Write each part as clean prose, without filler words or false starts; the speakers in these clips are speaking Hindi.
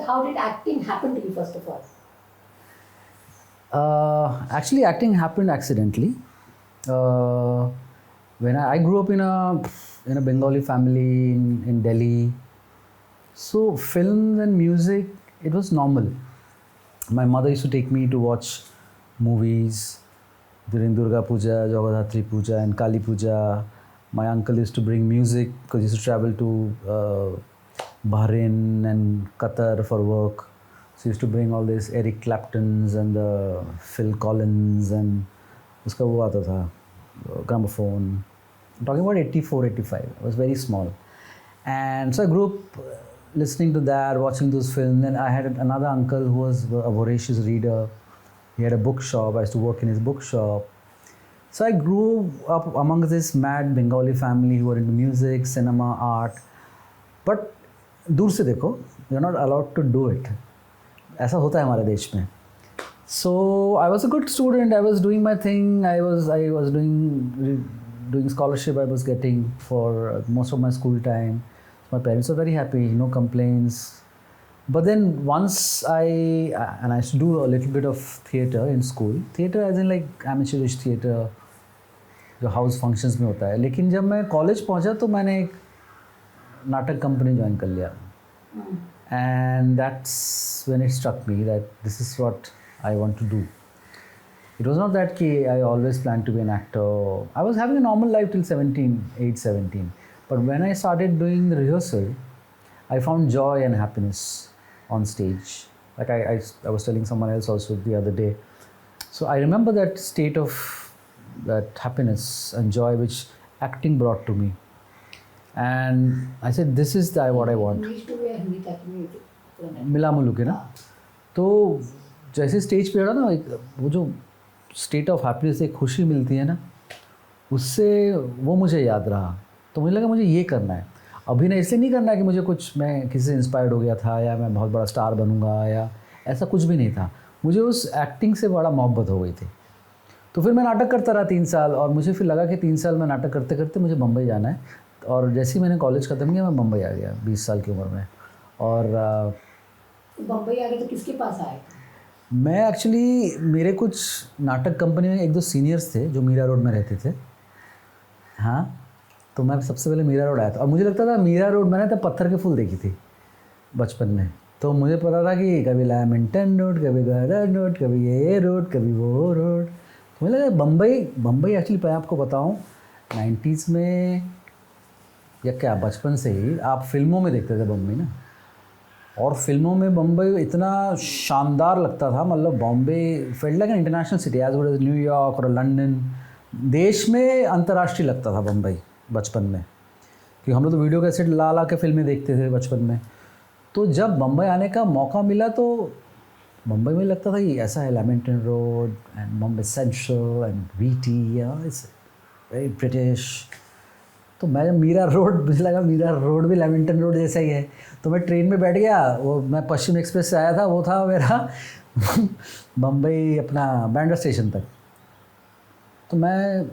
how did acting happen to you first of all? Actually, acting happened accidentally. When I grew up in a Bengali family in Delhi, so films and music, it was normal. My mother used to take me to watch movies during Durga Puja, Jagadhatri Puja, and Kali Puja. My uncle used to bring music because he used to travel to Bahrain and Qatar for work. So he used to bring all this Eric Claptons and the Phil Collins and उसका वो आता था gramophone. I'm talking about 84, 85. I was very small. And so I grew up listening to that, watching those films. Then I had another uncle who was a voracious reader. He had a bookshop. I used to work in his bookshop. So I grew up among this mad Bengali family who were into music, cinema, art. But दूर से देखो, you're not allowed to do it. ऐसा होता है हमारे देश में. So I was a good student. I was doing my thing. I was doing scholarship. I was getting for most of my school time. My parents were very happy. No complaints. But then once I used to do a little bit of theatre in school. Theatre as in like amateurish theatre, जो हाउस फंक्शंस में होता है. लेकिन जब मैं कॉलेज पहुंचा तो मैंने एक नाटक कंपनी ज्वाइन कर लिया. And that's when it struck me that this is what I want to do. It was not that I always planned to be an actor. I was having a normal life till 17. But when I started doing the rehearsal, I found joy and happiness on stage. Like I was telling someone else also the other day. So I remember that state of that happiness and joy which acting brought to me. And I said, this is what I want. मिला मुलू के ना. तो जैसे स्टेज पे ना वो जो स्टेट ऑफ हैप्पीनेस, एक खुशी मिलती है ना, उससे वो मुझे याद रहा. तो मुझे लगा मुझे ये करना है. अभिनय इसलिए नहीं करना है कि मुझे कुछ मैं किसी से इंस्पायर्ड हो गया था या मैं बहुत बड़ा स्टार बनूंगा या ऐसा कुछ भी नहीं था. मुझे उस एक्टिंग से बड़ा मोहब्बत हो गई थी. तो फिर मैं नाटक करता रहा 3 साल और मुझे फिर लगा कि 3 साल में नाटक करते करते मुझे बम्बई जाना है. और जैसे ही मैंने कॉलेज ख़त्म किया मैं बम्बई आ गया 20 साल की उम्र में. और बम्बई आ गए तो किसके पास आए? मैं एक्चुअली मेरे कुछ नाटक कंपनी में 1-2 सीनियर्स थे जो मीरा रोड में रहते थे. हाँ, तो मैं सबसे पहले मीरा रोड आया था और मुझे लगता था मीरा रोड, मैंने तब पत्थर के फूल देखी थी बचपन में. तो मुझे पता था कि कभी लैमिंटन रोड, कभी गार्डन रोड, कभी ये रोड, कभी वो रोड. तो मुझे लगा बम्बई एक्चुअली मैं आपको बताऊँ 90s में या क्या बचपन से ही आप फिल्मों में देखते थे बम्बई ना. और फिल्मों में बम्बई इतना शानदार लगता था. मतलब Bombay felt like an international city as good as New York और लंदन. देश में अंतर्राष्ट्रीय लगता था बम्बई बचपन में, कि हम लोग तो वीडियो कैसेट ला के फिल्में देखते थे बचपन में. तो जब बम्बई आने का मौका मिला तो बम्बई में लगता था कि ऐसा है Lamington road and Bombay central and VT, it's very British. तो मैं जब मीरा रोड, मुझे लगा मीरा रोड भी लैमिंटन रोड जैसा ही है. तो मैं ट्रेन में बैठ गया. वो मैं पश्चिम एक्सप्रेस से आया था, वो था मेरा बम्बई अपना बैंड्रा स्टेशन तक. तो मैं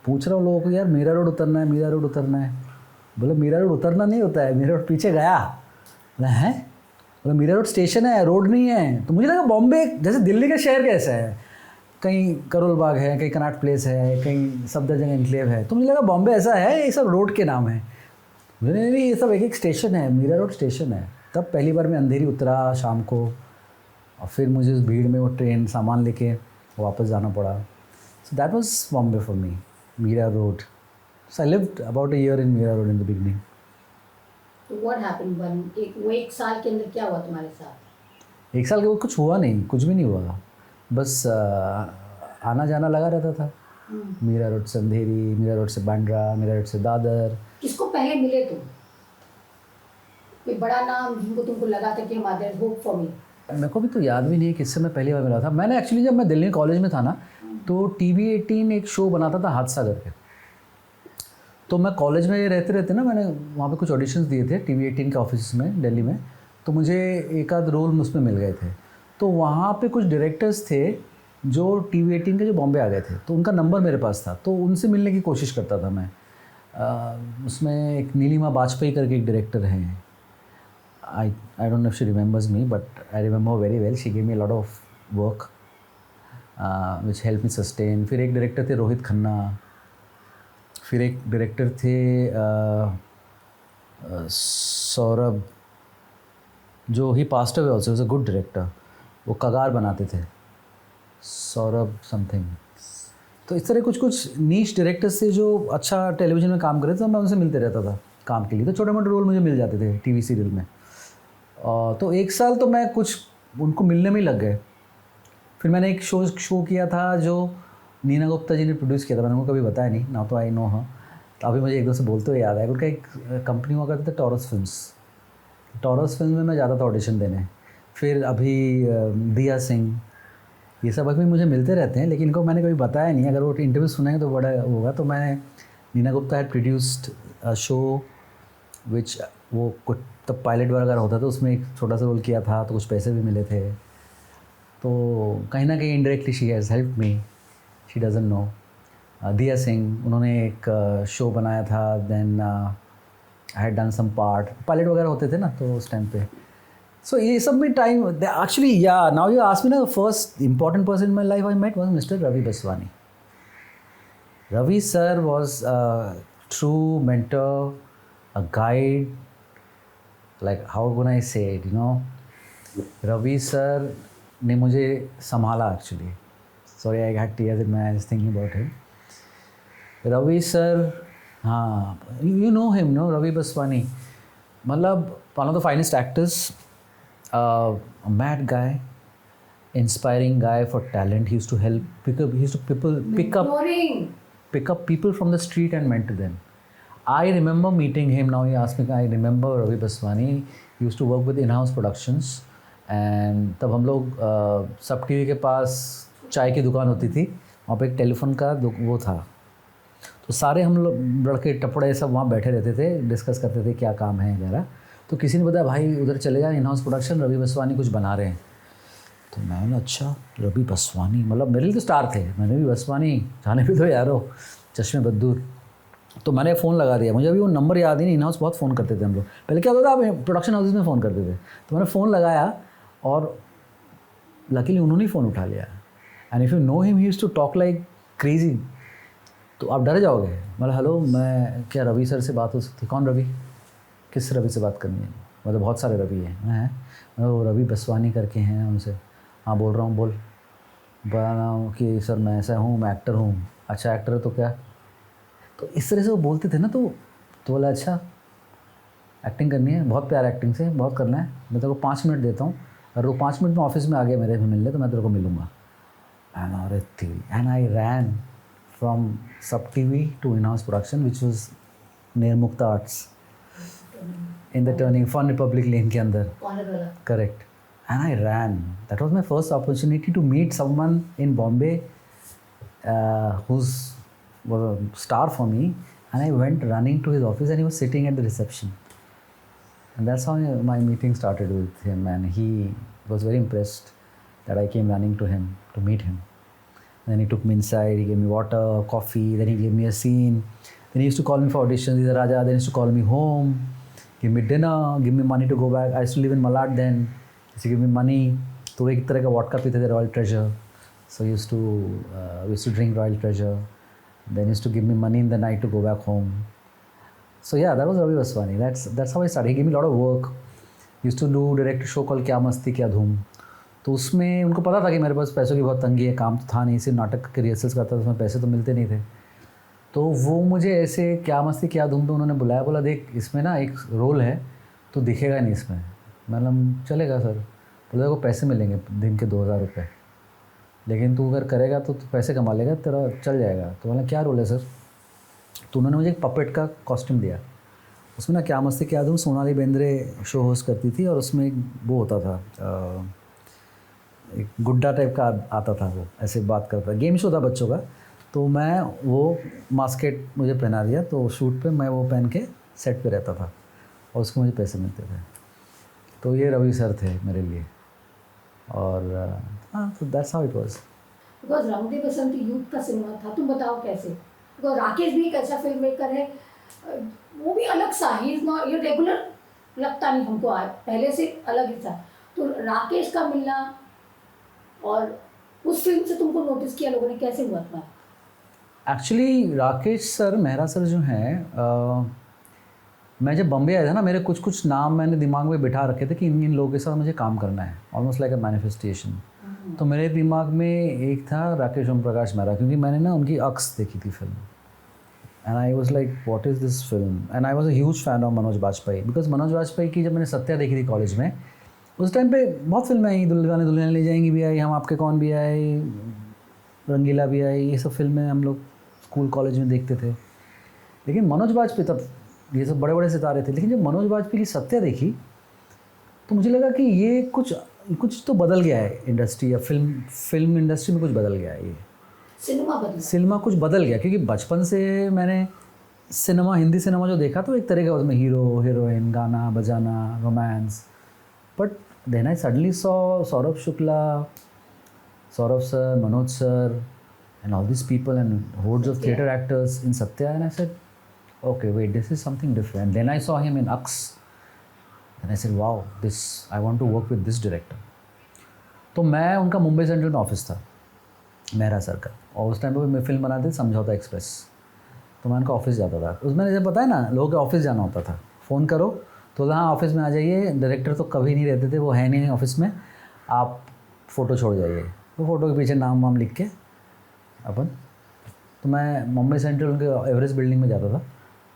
पूछ रहा हूँ लोगों को, यार मीरा रोड उतरना है, मीरा रोड उतरना है. बोले मीरा रोड उतरना नहीं होता है, मीरा रोड पीछे गया. बोला है? बोले मीरा रोड स्टेशन है, रोड नहीं है. तो मुझे लगा बॉम्बे जैसे दिल्ली का शहर कैसा है, कहीं करोल बाग है, कहीं कनॉट प्लेस है, कहीं सफदरजंग एनक्लेव है. तो मुझे लगा बॉम्बे ऐसा है, ये सब रोड के नाम है. नहीं, ये सब एक स्टेशन है, मीरा रोड स्टेशन है. तब पहली बार मैं अंधेरी उतरा शाम को और फिर मुझे उस भीड़ में वो ट्रेन सामान लेके वापस जाना पड़ा. So that was Bombay for me, Mira Road. So I lived about a year in Mira Road in the beginning. तो व्हाट हैपेंड वो 1 साल के अंदर क्या हुआ तुम्हारे साथ? 1 साल के वो कुछ हुआ नहीं, कुछ भी नहीं हुआ. बस आना जाना लगा रहता था. मीरा रोड से अंधेरी, मीरा रोड से बांद्रा, मीरा रोड से दादर. किसको पहले मिले तुम? कोई बड़ा नाम जिनको तुमको लगा था कि मदर होप फॉर मी? मेरे को भी तो याद भी नहीं है किससे मैं पहली बार मिला था. मैंने एक्चुअली जब मैं दिल्ली कॉलेज में था ना, तो TV 18 एक शो बनाता था हादसा करके. तो मैं कॉलेज में रहते रहते ना, मैंने वहाँ पे कुछ ऑडिशंस दिए थे TV 18 के ऑफिस में दिल्ली में. तो मुझे एक आध रोल उसमें मिल गए थे. तो वहाँ पे कुछ डायरेक्टर्स थे जो TV 18 के जो बॉम्बे आ गए थे. तो उनका नंबर मेरे पास था, तो उनसे मिलने की कोशिश करता था मैं. उसमें एक नीलिमा वाजपेयी करके एक डायरेक्टर हैं, I don't know if she remembers me, but I remember very well. She gave me a lot of work, which helped me sustain. फिर एक डायरेक्टर थे रोहित खन्ना, फिर एक डायरेक्टर थे सौरभ, जो he passed away also, was a good director. वो कगार बनाते थे, सौरभ समथिंग. तो इस तरह कुछ कुछ नीश डायरेक्टर्स थे जो अच्छा टेलीविज़न में काम कर रहे थे, तो मैं उनसे मिलते रहता था काम के लिए. तो छोटे मोटे रोल मुझे मिल जाते थे टीवी सीरियल में. तो एक साल तो मैं कुछ उनको मिलने में ही लग गए. फिर मैंने एक शो किया था जो नीना गुप्ता जी ने प्रोड्यूस किया था. मैंने उनको कभी बताया नहीं ना, तो आई नो हाँ. तो अभी मुझे एक दो से बोलते हुए याद आया. उनका एक कंपनी हुआ करता था टॉरस फिल्म्स. टॉरस फिल्म में मैं जाता था ऑडिशन देने. फिर अभी दिया सिंह, ये सब अभी मुझे मिलते रहते हैं, लेकिन इनको मैंने कभी बताया नहीं. अगर वो इंटरव्यू सुनेंगे तो बड़ा होगा. तो मैं Neena Gupta had produced a show which वो कुछ तब पायलट वगैरह होता था, उसमें एक छोटा सा रोल किया था, तो कुछ पैसे भी मिले थे. तो कहीं ना कहीं indirectly she has help me, she doesn't know. Deeya Singh, उन्होंने एक शो बनाया था. Then I had done some part, pilot वगैरह होते थे ना तो उस टाइम पे. सो ये सब में टाइम एक्चुअली, या नाउ यू आस्क मी ना, first important person in my life I met was Mr Ravi Baswani. Ravi sir was a true mentor, a guide, like how can I say it, you know. Ravi sir ने मुझे संभाला actually. Sorry I had tears in my eyes thinking about him. Ravi sir, हाँ, you know him no, Ravi Baswani. मतलब one of the finest actors, mad guy, inspiring guy for talent. He used to help pick up people from the street and mentor them. I remember meeting him. Now you ask me, I remember Ravi Baswani. He used to work with in-house productions, and तब हम लोग सब टीवी के पास चाय की दुकान होती थी, वहाँ पे एक टेलीफोन का वो था. तो सारे हम लोग लड़के टपड़े सब वहाँ बैठे रहते थे, डिस्कस करते थे क्या काम है वगैरह. तो किसी ने बताया भाई उधर चले जाए, in house production, Ravi Baswani कुछ बना रहे हैं. तो मैंने अच्छा रवि बसवानी, मतलब मेरे लिए तो स्टार थे. मैंने भी बसवानी जाने भी दो यारो, चश्मे बद्दूर. तो मैंने फ़ोन लगा दिया. मुझे अभी वो नंबर याद ही नहीं. इन हाउस बहुत फ़ोन करते थे हम लोग. पहले क्या होता था, आप प्रोडक्शन हाउसेस में फ़ोन करते थे. तो मैंने फ़ोन लगाया और लकीली उन्होंने ही फ़ोन उठा लिया. And if you know him, he used to talk like crazy. तो आप डर जाओगे. मतलब हेलो, मैं क्या रवि सर से बात हो सकती? कौन रवि? किस रवि से बात करनी है? मतलब बहुत सारे रवि हैं. वो रवि बसवानी करके हैं, उनसे. हाँ बोल रहा हूँ, बोल रहा हूँ कि सर मैं ऐसा हूँ, मैं एक्टर हूँ. अच्छा एक्टर तो क्या? तो इस तरह से वो बोलते थे ना. तो बोला अच्छा एक्टिंग करनी है, बहुत प्यार एक्टिंग से, बहुत करना है, मैं तेरे को 5 मिनट देता हूँ. अगर वो 5 मिनट में ऑफिस में आ गया मेरे में मिलने, तो मैं तेरे को मिलूँगा. And I ran from Sab TV to in house production which was near Mukta arts in the turning fun republic lane के अंदर. Correct. And I ran. That was my first opportunity to meet someone in Bombay who's was a star for me. And I went running to his office, and he was sitting at the reception. And that's how my meeting started with him. And he was very impressed that I came running to him to meet him. And then he took me inside. He gave me water, coffee. Then he gave me a scene. Then he used to call me for auditions. He's a Raja. Then he used to call me home, give me dinner, give me money to go back. I used to live in Malad then. He give me money. तो वो एक तरह का वॉडका पीते थे, royal treasure. So used to drink royal treasure. Then used to give me money in the night to go back home. So ya that was Ravi Baswani. That's how I started. He give me lot of work. Used to do direct show call Kya Masti क्या धूम. तो उसमें उनको पता था कि मेरे पास पैसों की बहुत तंगी है, काम तो था नहीं, सिर्फ नाटक के रिहर्सल्स करता था, उसमें पैसे तो मिलते नहीं थे. तो वो मुझे ऐसे क्या मस्ती क्या धूम पे उन्होंने बुलाया, बोला देख इसमें ना एक रोल है, तो दिखेगा नहीं इसमें. मतलब चलेगा सर. तो देखो पैसे मिलेंगे दिन के 2000 रुपये, लेकिन तू अगर करेगा तो तू पैसे कमा लेगा, तेरा चल जाएगा. तो बोला क्या रोल है सर? तो उन्होंने मुझे एक पपेट का कॉस्ट्यूम दिया. उसमें ना क्या मस्ती क्या धूम, सोनाली बेंद्रे शो होस्ट करती थी, और उसमें एक वो होता था, एक गुड्डा टाइप का आता था, वो ऐसे बात करता था, गेम शो था बच्चों का. तो मैं वो मास्केट मुझे पहना दिया, तो शूट पे मैं वो पहन के सेट पे रहता था, और उसको मुझे पैसे मिलते थे. तो ये रवि सर थे मेरे लिए. और हाँ, तो that's how it was. Because rowdy Basanti youth का सिनेमा था. तुम बताओ कैसे? बिकॉज राकेश भी एक ऐसा फिल्म मेकर है, वो भी अलग सा. He is not your regular लगता नहीं हमको पहले से अलग ही था। तो राकेश का मिलना और उस फिल्म से तुमको नोटिस किया लोगों ने, कैसे हुआ था? Actually Rakesh sir, Mehra sir जो हैं, मैं जब बम्बे आया था ना, मेरे कुछ कुछ नाम मैंने दिमाग में बिठा रखे थे कि इन इन लोगों के साथ मुझे काम करना है, ऑलमोस्ट लाइक अ मैनिफेस्टेशन। तो मेरे दिमाग में एक था राकेश ओम प्रकाश मेहरा, क्योंकि मैंने ना उनकी अक्स देखी थी film, and I was like what is this film, and I was a huge fan of Manoj Bajpayee, because Manoj Bajpayee की जब मैंने सत्या देखी थी कॉलेज में, उस टाइम पे बहुत फिल्में आई, दुल्हन दुल्हन ले जाएंगी भी आई, हम आपके कौन भी आई, रंगीला भी आई, ये सब फिल्में हम लोग स्कूल कॉलेज में देखते थे। लेकिन मनोज बाजपेयी, तब ये सब बड़े बड़े सितारे थे, लेकिन जब मनोज बाजपेयी की सत्या देखी तो मुझे लगा कि ये कुछ कुछ तो बदल गया है इंडस्ट्री, या फिल्म इंडस्ट्री में कुछ बदल गया है, ये सिनेमा कुछ बदल गया। क्योंकि बचपन से मैंने सिनेमा, हिंदी सिनेमा जो देखा तो एक तरह का, उसमें हीरो हीरोइन, गाना बजाना, romance, but then I suddenly saw Saurabh Shukla, Saurabh sir, Manoj sir, and all these people and hordes of theatre actors in Satya, and I said, okay, wait, this is something different. Then I saw him in Ux, and I said, wow, this, I want to work with this director. तो मैं उनका मुंबई सेंट्रल में ऑफिस था, मेहरा सर का, और उस टाइम पे मैं फिल्म बनाते थे समझौता एक्सप्रेस, तो मैं उनका ऑफिस जाता था। उसमें जैसे पता है ना, लोगों के ऑफिस जाना होता था, फ़ोन करो तो हाँ ऑफिस में आ जाइए, डायरेक्टर तो कभी नहीं रहते थे, वो है नहीं ऑफिस में, आप फ़ोटो छोड़ जाइए, तो फ़ोटो के पीछे नाम वाम लिख के अपन। तो मैं मुंबई सेंट्रल उनके एवरेस्ट बिल्डिंग में जाता था,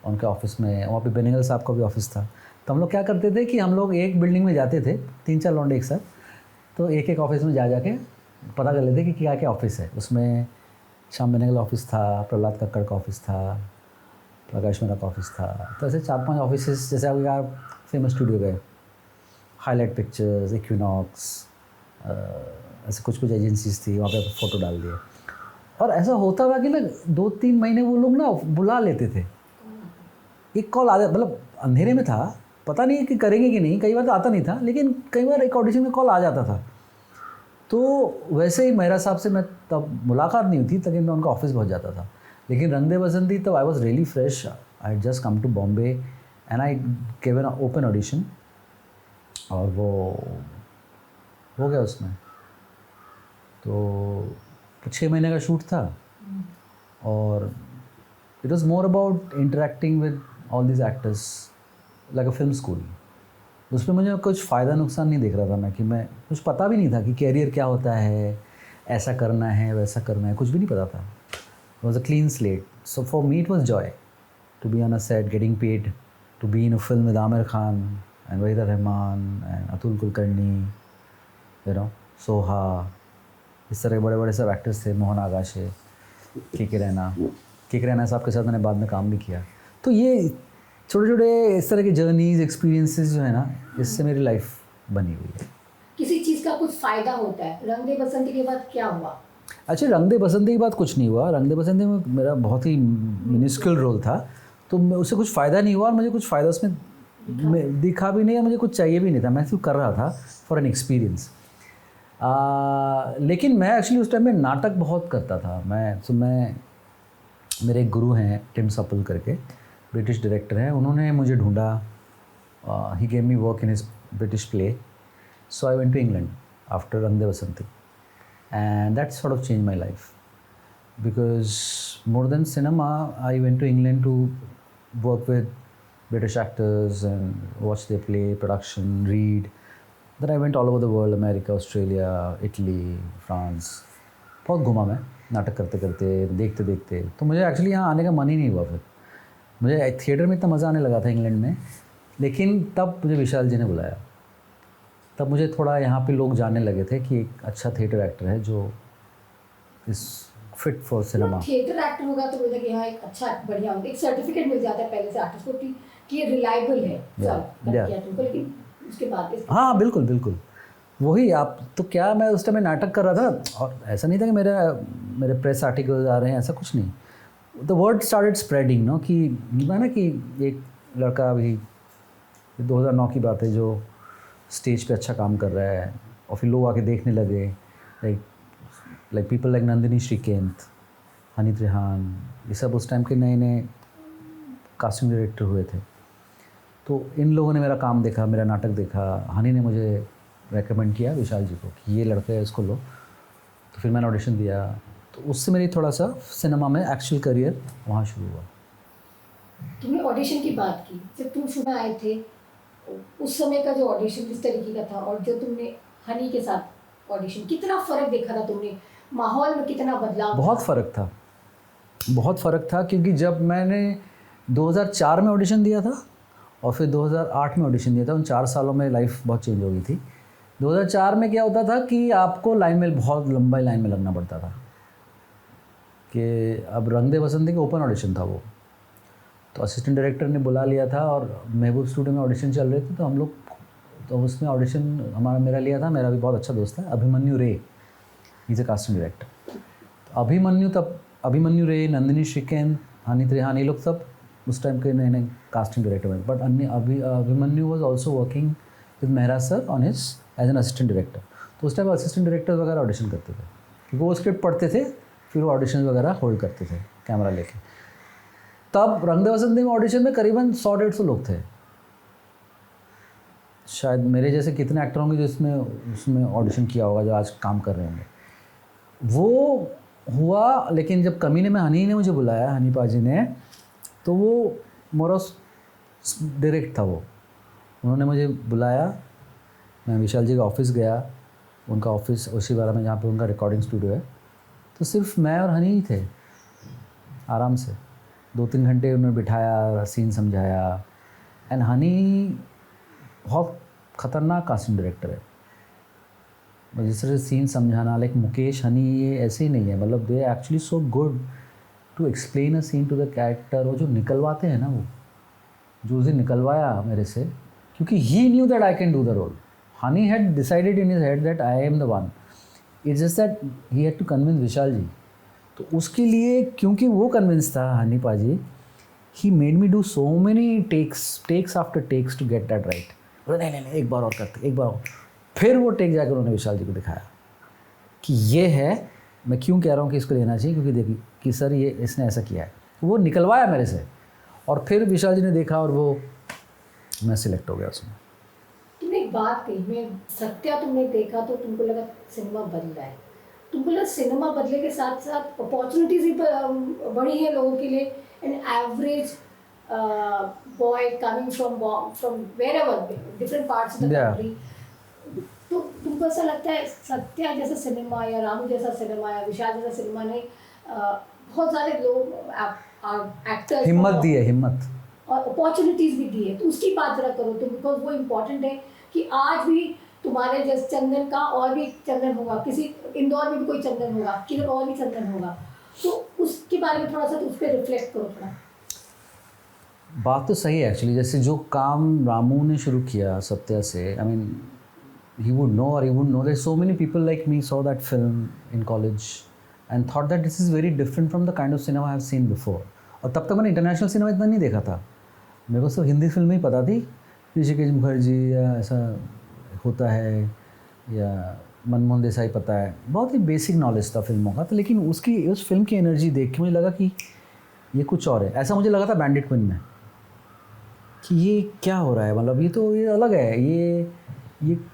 उनके ऑफिस में, वहाँ पे बेनेगल साहब का भी ऑफिस था। तो हम लोग क्या करते थे कि हम लोग एक बिल्डिंग में जाते थे, 3-4 लौंडे एक साथ, तो एक एक ऑफिस में जा जाके पता कर लेते कि क्या क्या ऑफिस है। उसमें श्याम बेनेगल ऑफिस था, प्रहलाद कक्कड़ का ऑफिस था, प्रकाश मेहरा का ऑफिस था। तो ऐसे 4-5 ऑफिस, जैसे अब यार फेमस स्टूडियो गए, हाईलाइट पिक्चर्स, इक्विनॉक्स, ऐसे कुछ कुछ एजेंसीज थी, वहाँ पे फ़ोटो डाल दिए। और ऐसा होता था कि ना 2-3 महीने वो लोग ना बुला लेते थे, एक कॉल आ जाता, मतलब अंधेरे में था, पता नहीं कि करेंगे कि नहीं, कई बार तो आता नहीं था, लेकिन कई बार एक ऑडिशन में कॉल आ जाता था। तो वैसे ही मेहरा साहब से मैं तब मुलाकात नहीं हुई थी, तभी मैं उनका ऑफिस पहुंच जाता था। लेकिन रंग दे बसंती तब I was really fresh, I had just come to Bombay and I give an open audition, और वो हो गया उसमें। तो 6 महीने का शूट था, और it was more about interacting with all these actors like a film school. उसमें मुझे कुछ फ़ायदा नुकसान नहीं देख रहा था मैं, कि मैं कुछ पता भी नहीं था कि कैरियर क्या होता है, ऐसा करना है वैसा करना है, कुछ भी नहीं पता था। It was a clean slate, so for me it was joy to be on a set, getting paid to be in a film with Aamir Khan and Waheeda Rehman and Atul Kulkarni, you know, Soha, इस तरह के बड़े बड़े सब एक्टर्स थे, मोहन आगाशे, के रैना साहब के साथ मैंने बाद में काम भी किया। तो ये छोटे छोटे इस तरह के जर्नीज, एक्सपीरियंसेस जो है ना, इससे मेरी लाइफ बनी हुई है। किसी चीज़ का कुछ फ़ायदा होता है। रंग दे बसंती के बाद क्या हुआ? अच्छा, रंग दे बसंती के बाद कुछ नहीं हुआ। रंग दे बसंती में मेरा बहुत ही मिनिस्क्यूल रोल था, तो उससे कुछ फ़ायदा नहीं हुआ, और मुझे कुछ फ़ायदा उसमें दिखा भी नहीं, और मुझे कुछ चाहिए भी नहीं था, मैं सिर्फ कर रहा था फॉर एन एक्सपीरियंस। लेकिन मैं एक्चुअली उस टाइम में नाटक बहुत करता था। मैं मेरे एक गुरु हैं टिम सपल करके, ब्रिटिश डायरेक्टर हैं, उन्होंने मुझे ढूंढा, he gave me work in his British play, so I went to England after Rang De Basanti, and that sort of change my life, because more than cinema I went to England to work with British actors and watch their play, production, read. Then I went all over the world, America, Australia, Italy, France. बहुत घूमा मैं नाटक करते करते, देखते देखते। तो मुझे एक्चुअली यहाँ आने का मन ही नहीं हुआ। फिर मुझे थिएटर में इतना मज़ा आने लगा था इंग्लैंड में, लेकिन तब मुझे विशाल जी ने बुलाया, तब मुझे थोड़ा यहाँ पे लोग जानने लगे थे कि एक अच्छा थिएटर एक्टर है जो इस fit for cinema. Theatre actor होगा तो बोलते कि हाँ एक अच्छा बढ़िया होगा, एक सर्टिफिकेट मिल जाता है पहले से आर्टिस्ट को कि ये रिलायबल है, लेकिन उसके बाद हाँ बिल्कुल बिल्कुल वही। आप तो क्या, मैं उस टाइम में नाटक कर रहा था, और ऐसा नहीं था कि मेरे प्रेस आर्टिकल्स आ रहे हैं, ऐसा कुछ नहीं। The word started spreading no, कि ना कि एक लड़का अभी 2009 की बात है जो स्टेज पे अच्छा काम कर रहा है, और फिर लोग आके देखने लगे, like people like Nandini Shrikent, Honey Trehan, ये सब उस टाइम के नए नए कास्टिंग डायरेक्टर हुए थे। तो इन लोगों ने मेरा काम देखा, मेरा नाटक देखा, हनी ने मुझे रेकमेंड किया विशाल जी को कि ये लड़का है, इसको लो। तो फिर मैंने ऑडिशन दिया, तो उससे मेरी थोड़ा सा सिनेमा में एक्चुअल करियर वहाँ शुरू हुआ। तुमने ऑडिशन की बात की, जब तुम शुरू आए थे उस समय का जो ऑडिशन किस तरीके का था, और जो तुमने हनी के साथ ऑडिशन, कितना फ़र्क देखा था तुमने, माहौल में कितना बदलाव? बहुत फ़र्क था, बहुत फ़र्क था, क्योंकि जब मैंने 2004 में ऑडिशन दिया था और फिर 2008 में ऑडिशन दिया था, उन 4 सालों में लाइफ बहुत चेंज हो गई थी। 2004 में क्या होता था कि आपको लाइन में, बहुत लंबी लाइन में लगना पड़ता था, कि अब रंग दे बसंती का ओपन ऑडिशन था वो, तो असिस्टेंट डायरेक्टर ने बुला लिया था और महबूब स्टूडियो में ऑडिशन चल रहे थे, तो हम लोग, तो उसमें ऑडिशन मेरा लिया था, मेरा भी बहुत अच्छा दोस्त है अभिमन्यु रे, इज़ ए कास्टिंग डायरेक्टर। तो अभिमन्यु रे, नंदिनी श्रीकेन, हनी त्रिहान, ये लोग सब उस टाइम के नए नए कास्टिंग डायरेक्टर बने, but Abhimanyu was also working with Mehra sir on his as an assistant director. तो उस टाइम असिस्टेंट डायरेक्टर वगैरह ऑडिशन करते थे, क्योंकि वो स्क्रिप्ट पढ़ते थे, फिर वो ऑडिशन वगैरह होल्ड करते थे कैमरा लेके। तब रंग दे बसंती में ऑडिशन में करीबन 100-150 लोग थे, शायद मेरे जैसे कितने एक्टर होंगे जो उसमें ऑडिशन किया होगा, जो आज काम कर रहे होंगे। वो हुआ, लेकिन जब कमीने में हनी ने मुझे बुलाया, हनी पाजी ने, तो वो मोरस डायरेक्ट था वो, उन्होंने मुझे बुलाया, मैं विशाल जी का ऑफिस गया, उनका ऑफिस उसी वाला में जहाँ पे उनका रिकॉर्डिंग स्टूडियो है, तो सिर्फ मैं और हनी ही थे। आराम से 2-3 घंटे उन्होंने बिठाया, सीन समझाया। एंड हनी बहुत ख़तरनाक कास्टिंग डायरेक्टर है, जिस तरह से सीन समझाना, लाइक मुकेश, हनी, ये ऐसे ही नहीं है, मतलब they actually so good to explain a scene to the character. वो जो निकलवाते हैं ना, वो जो उस दिन निकलवाया मेरे से, क्योंकि he knew that I can do the role. Honey had decided in his head that I am the one, it's just that he had to convince Vishal ji. तो उसके लिए, क्योंकि वो कन्विंस था Honey paaji, he made me do so many takes after takes to get that right. नहीं, एक बार और करते, एक बार और। फिर वो टेक जाकर उन्होंने विशाल जी को दिखाया कि ये है, मैं क्यों कह रहा हूँ कि इसको लेना चाहिए, क्योंकि देखिए कि सर ये इसने ऐसा किया है। वो निकलवाया मेरे से, और फिर विशाल जी ने देखा और वो, मैं सिलेक्ट हो गया उसमें। तुमने एक बात कही, मैं सत्या तुमने देखा तो तुमको लगा सिनेमा बदला है, तुमको लगा सिनेमा बदले के साथ साथ अपॉर्चुनिटीज भी बढ़ी है लोगों के लिए। An average boy coming from wherever, different parts of the country, तो तुमको ऐसा लगता है सत्या जैसा सिनेमा या रामू जैसा सिनेमा या विशाल जैसा सिनेमा ने बहुत सारे लोग एक्टर्स हिम्मत दी है, हिम्मत और अपॉर्चुनिटीज़ भी दी है, तो उसकी बात जरा करो तुम, बिकॉज वो इम्पॉर्टेंट है कि आज भी तुम्हारे जैसे चंदन का और भी चंदन होगा, किसी इंदौर में भी कोई चंदन होगा, किधर और भी चंदन होगा, तो उसके बारे में थोड़ा सा उस पर रिफ्लेक्ट करो थोड़ा। बात तो सही है एक्चुअली। जैसे जो काम रामू ने शुरू किया सत्या से, I mean he would know or he wouldn't know, there's so many people like me saw that film in college and thought that this is very different from the kind of cinema I have seen before. और तब तक मैंने इंटरनेशनल सिनेमा इतना नहीं देखा था, मेरे को सिर्फ हिंदी फिल्म ही पता थी, ऋषिकेश मुखर्जी या ऐसा होता है, या मनमोहन देसाई पता है, बहुत ही बेसिक नॉलेज था फिल्मों का। तो लेकिन उस फिल्म की एनर्जी देख के मुझे लगा कि ये कुछ और है। ऐसा मुझे लगा था बैंडिट क्वीन में कि ये क्या हो रहा है, मतलब ये अलग है,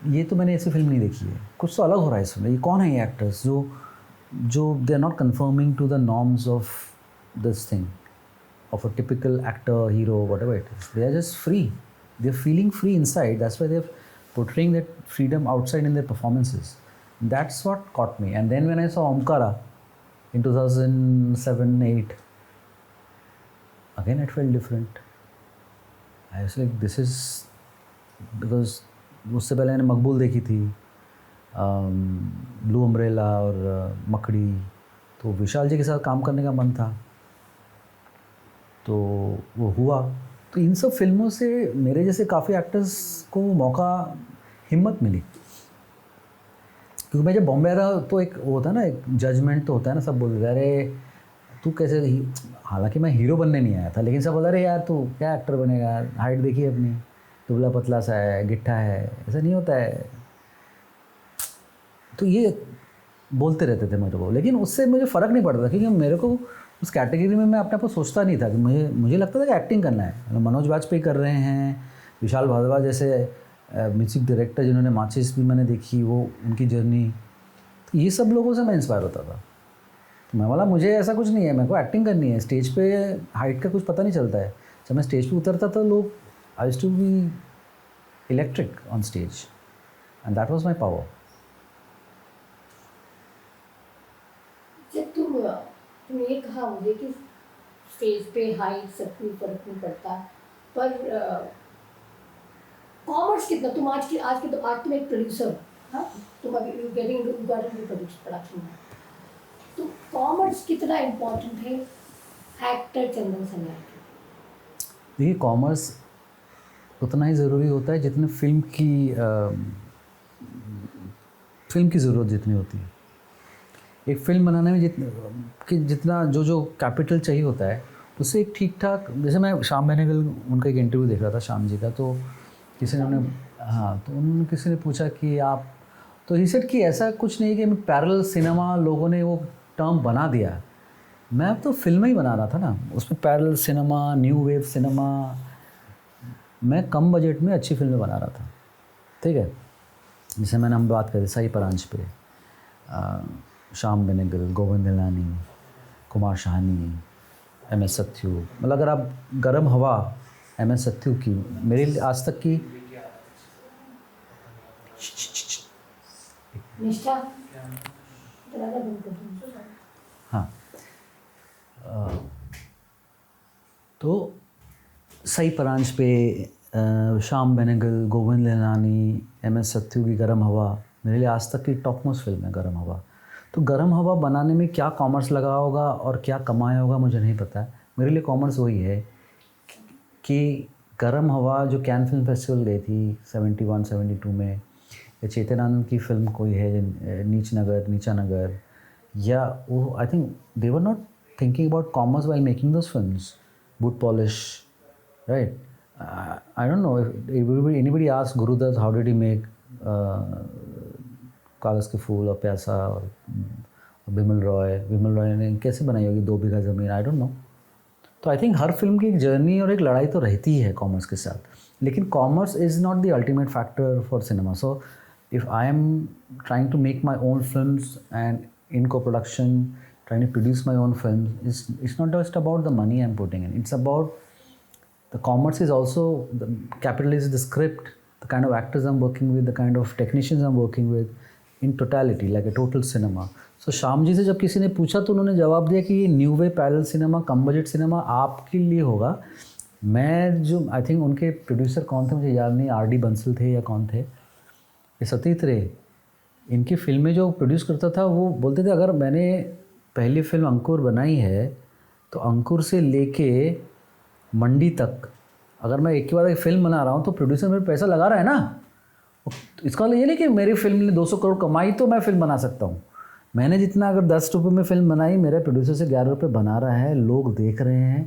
ये तो मैंने ऐसी फिल्म नहीं देखी है, कुछ तो अलग हो रहा है इसमें। ये कौन है ये एक्टर्स जो they are not confirming to the norms of this thing of a typical actor, hero, whatever it is, they are just free, they are feeling free inside, that's why they are portraying that freedom outside in their performances. That's what caught me. And then when I saw Omkara in 2007-8, again it felt different. I was like, this is because उससे पहले मैंने मकबूल देखी थी, ब्लू अम्ब्रेला और मकड़ी, तो विशाल जी के साथ काम करने का मन था, तो वो हुआ। तो इन सब फिल्मों से मेरे जैसे काफ़ी एक्टर्स को मौका, हिम्मत मिली। क्योंकि मैं जब बॉम्बे आया था तो एक वो होता है ना, एक जजमेंट तो होता है ना, सब बोलते अरे तू कैसे, हालांकि मैं हीरो बनने नहीं आया था, लेकिन सब बोला अरे यार तू क्या एक्टर बनेगा, हाइट देखिए अपनी, दुबला पतला सा है, गिट्ठा है, ऐसा नहीं होता है। तो ये बोलते रहते थे मेरे को, लेकिन उससे मुझे फ़र्क नहीं पड़ता, क्योंकि मेरे को उस कैटेगरी में मैं अपने आप को सोचता नहीं था कि मुझे लगता था कि एक्टिंग करना है। मनोज वाजपेयी कर रहे हैं, विशाल भारद्वाज जैसे म्यूजिक डायरेक्टर जिन्होंने माचिस भी मैंने देखी, वो उनकी जर्नी, तो ये सब लोगों से मैं इंस्पायर होता था। तो मैं बोला मुझे ऐसा कुछ नहीं है, मेरे को एक्टिंग करनी है, स्टेज पे हाइट का कुछ पता नहीं चलता है। जब मैं स्टेज पे उतरता था लोग, I used to be electric on stage and that was my power. जब तुम ये कहा मुझे कि स्टेज पे हाइट सब कोई फर्क नहीं पड़ता, पर कॉमर्स कितना, तुम आज तुम एक प्रोड्यूसर हो, हाँ, तुम अभी गेटिंग इनटू प्रोडक्शन में, तो कॉमर्स कितना इम्पोर्टेंट है एक्टर चंदन सन्याल के? देखिए कॉमर्स उतना ही ज़रूरी होता है जितने फिल्म की ज़रूरत जितनी होती है। एक फिल्म बनाने में जितना जो कैपिटल चाहिए होता है, उससे एक ठीक ठाक, जैसे मैं श्याम बेनेगल उनका एक इंटरव्यू देख रहा था, श्याम जी का, तो किसी ने उन्होंने किसी ने पूछा कि आप, तो ही सेड कि ऐसा कुछ नहीं कि पैरेलल सिनेमा लोगों ने वो टर्म बना दिया, मैं अब तो फिल्में ही बना रहा था ना, उसमें parallel cinema, new wave cinema, मैं कम बजट में अच्छी फिल्में बना रहा था, ठीक है। जैसे हम बात करें सही परांच पे, श्याम बेनेगल, गोविंद निहलानी, कुमार शाहनी, एम.एस. सत्यू, मतलब अगर आप गरम हवा एम.एस. सत्यू की, मेरे आज तक की निष्ठा, हाँ, तो सही परांच पे श्याम बेनेगल, गोविंद निहलानी, एम.एस. सत्यू की गरम हवा मेरे लिए आज तक की टॉप मोस्ट फिल्म है गरम हवा। तो गरम हवा बनाने में क्या कॉमर्स लगा होगा और क्या कमाया होगा मुझे नहीं पता है। मेरे लिए कॉमर्स वही है कि गरम हवा जो कैन फिल्म फेस्टिवल गई थी 71-72 में, या चेतन आनंद की फिल्म कोई है नीचा नगर, या वो, आई think they were not thinking about commerce while making those films, boot polish, right. I don't know if anybody asked Gurudas how did he make कागज़ के फूल और प्यासा और विमल रॉय ने कैसे बनाई होगी 2 बीघा ज़मीन, आई डोंट नो। तो आई थिंक हर फिल्म की एक जर्नी और एक लड़ाई तो रहती है कॉमर्स के साथ, लेकिन commerce is not the ultimate factor for cinema. So if I am trying to make my own films and in co production, trying to produce my own film, it's not just about the money I'm putting in, it's about the commerce is also, the capital is the script, the kind of actors I'm working with, the kind of technicians I'm working with, in totality, like a total cinema. So Shyam ji से जब किसी ने पूछा तो उन्होंने जवाब दिया कि ये न्यू वे पैरेलल सिनेमा, कम बजट सिनेमा आपके लिए होगा। मैं जो, आई थिंक उनके प्रोड्यूसर कौन थे मुझे याद नहीं, R.D. बंसल थे या कौन थे, ये सतीश रे, इनकी फिल्में जो प्रोड्यूस करता था वो बोलते थे अगर मैंने पहली फिल्म अंकुर बनाई है तो अंकुर से लेके मंडी तक अगर मैं एक के बाद एक फिल्म बना रहा हूँ तो प्रोड्यूसर मेरे पैसा लगा रहा है ना, इसका मतलब ये नहीं कि मेरी फिल्म ने 200 करोड़ कमाई तो मैं फिल्म बना सकता हूँ। मैंने जितना अगर 10 रुपये में फिल्म बनाई, मेरे प्रोड्यूसर से 11 रुपये बना रहा है, लोग देख रहे हैं,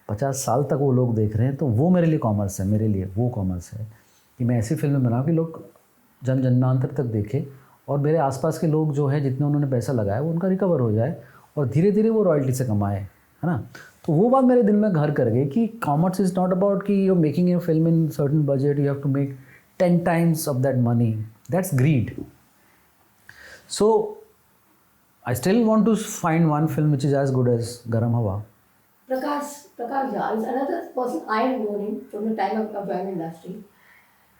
50 साल तक वो लोग देख रहे हैं, तो वो मेरे लिए कॉमर्स है। मेरे लिए वो कॉमर्स है कि मैं ऐसी फिल्में बनाऊँ कि लोग जन्मांतर तक देखें और मेरे आसपास के लोग जो है जितने उन्होंने पैसा लगाया वो उनका रिकवर हो जाए और धीरे धीरे वो रॉयल्टी से कमाए, है ना। तो वो बात मेरे दिल में घर कर गई कि कॉमर्स इज़ नॉट अबाउट कि you making a film in certain budget, you have to make 10 times of that money. That's greed. So I still want to find one film which is as good as Garam Hawa. Prakash Jha is another person I am knowing from the time of joining industry.